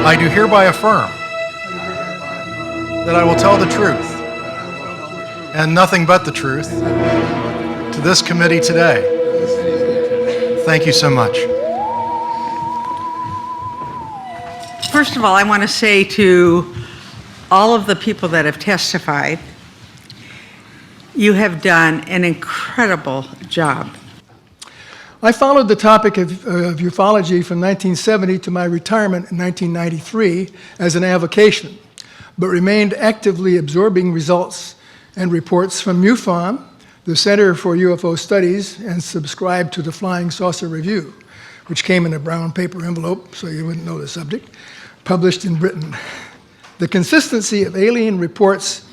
I do hereby affirm that I will tell the truth and nothing but the truth to this committee today. Thank you so much. First of all, I want to say to all of the people that have testified, you have done an incredible job. I followed the topic of ufology from 1970 to my retirement in 1993 as an avocation, but remained actively absorbing results and reports from MUFON, the Center for UFO Studies, and subscribed to the Flying Saucer Review, which came in a brown paper envelope, so you wouldn't know the subject, published in Britain. The consistency of alien reports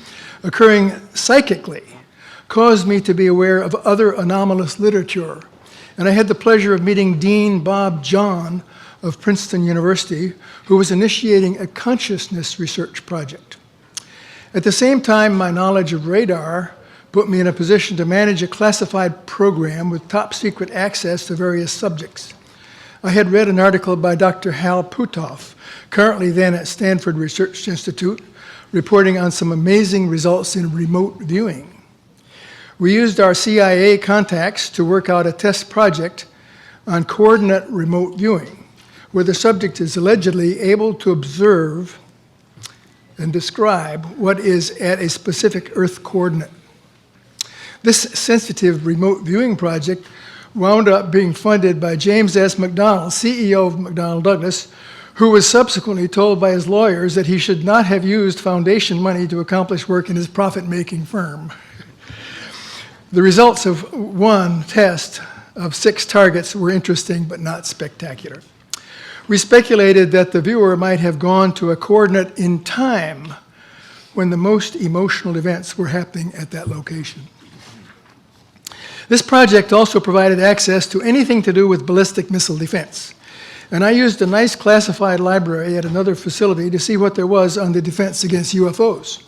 occurring psychically caused me to be aware of other anomalous literature, and I had the pleasure of meeting Dean Bob John of Princeton University, who was initiating a consciousness research project. At the same time, my knowledge of radar put me in a position to manage a classified program with top secret access to various subjects. I had read an article by Dr. Hal Puthoff, currently then at Stanford Research Institute, reporting on some amazing results in remote viewing. We used our CIA contacts to work out a test project on coordinate remote viewing, where the subject is allegedly able to observe and describe what is at a specific Earth coordinate. This sensitive remote viewing project wound up being funded by James S. McDonnell, CEO of McDonnell Douglas, who was subsequently told by his lawyers that he should not have used foundation money to accomplish work in his profit-making firm. The results of one test of 6 targets were interesting but not spectacular. We speculated that the viewer might have gone to a coordinate in time when the most emotional events were happening at that location. This project also provided access to anything to do with ballistic missile defense. And I used a nice classified library at another facility to see what there was on the defense against UFOs.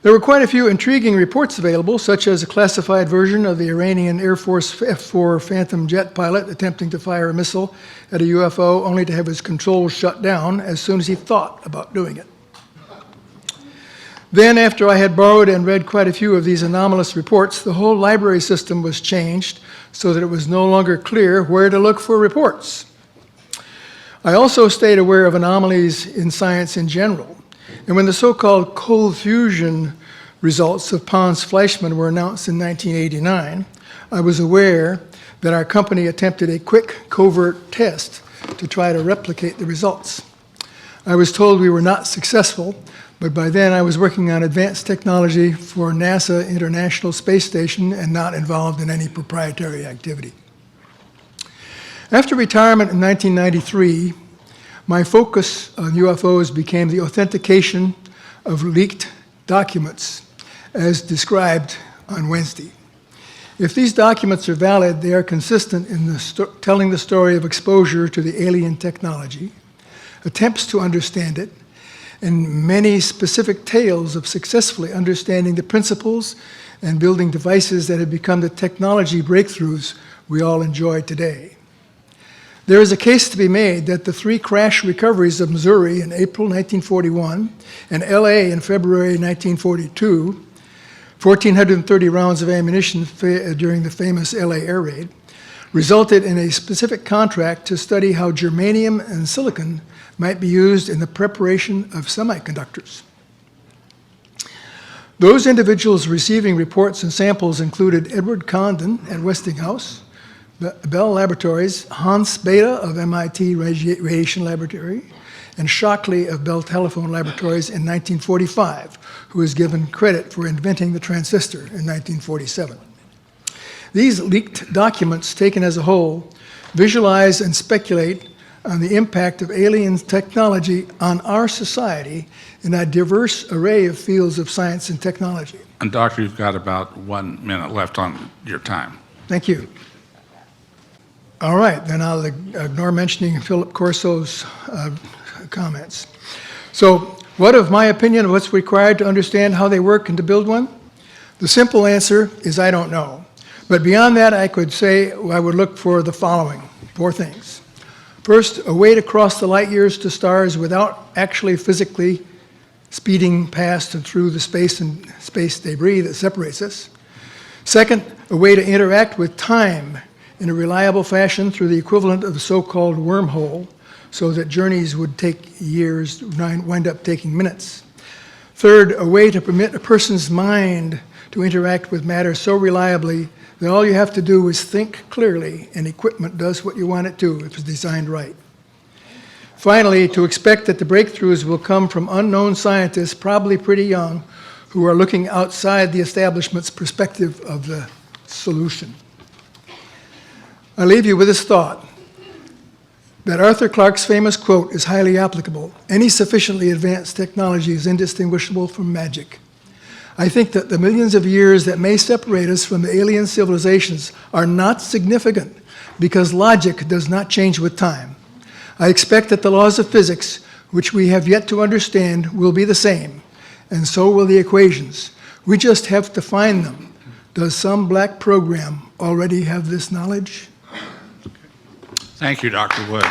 There were quite a few intriguing reports available, such as a classified version of the Iranian Air Force F-4 Phantom jet pilot attempting to fire a missile at a UFO only to have his controls shut down as soon as he thought about doing it. Then, after I had borrowed and read quite a few of these anomalous reports, the whole library system was changed so that it was no longer clear where to look for reports. I also stayed aware of anomalies in science in general. And when the so-called cold fusion results of Pons-Fleischmann were announced in 1989, I was aware that our company attempted a quick covert test to try to replicate the results. I was told we were not successful, but by then I was working on advanced technology for NASA International Space Station and not involved in any proprietary activity. After retirement in 1993, my focus on UFOs became the authentication of leaked documents as described on Wednesday. If these documents are valid, they are consistent in telling the story of exposure to the alien technology, attempts to understand it, and many specific tales of successfully understanding the principles and building devices that have become the technology breakthroughs we all enjoy today. There is a case to be made that the 3 crash recoveries of Missouri in April 1941 and LA in February 1942, 1,430 rounds of ammunition during the famous LA air raid, resulted in a specific contract to study how germanium and silicon might be used in the preparation of semiconductors. Those individuals receiving reports and samples included Edward Condon at Westinghouse, Bell Laboratories, Hans Bethe of MIT Radiation Laboratory, and Shockley of Bell Telephone Laboratories in 1945, who is given credit for inventing the transistor in 1947. These leaked documents, taken as a whole, visualize and speculate on the impact of alien technology on our society in a diverse array of fields of science and technology. And Doctor, you've got about 1 minute left on your time. Thank you. All right, then I'll ignore mentioning Philip Corso's comments. So, what of my opinion of what's required to understand how they work and to build one? The simple answer is I don't know. But beyond that, I could say I would look for the following 4 things. First, a way to cross the light years to stars without actually physically speeding past and through the space debris that separates us. Second, a way to interact with time in a reliable fashion through the equivalent of the so-called wormhole, so that journeys would take years, wind up taking minutes. Third, a way to permit a person's mind to interact with matter so reliably that all you have to do is think clearly and equipment does what you want it to if it's designed right. Finally, to expect that the breakthroughs will come from unknown scientists, probably pretty young, who are looking outside the establishment's perspective of the solution. I leave you with this thought, that Arthur Clarke's famous quote is highly applicable. Any sufficiently advanced technology is indistinguishable from magic. I think that the millions of years that may separate us from the alien civilizations are not significant because logic does not change with time. I expect that the laws of physics, which we have yet to understand, will be the same, and so will the equations. We just have to find them. Does some black program already have this knowledge? Thank you, Dr. Wood.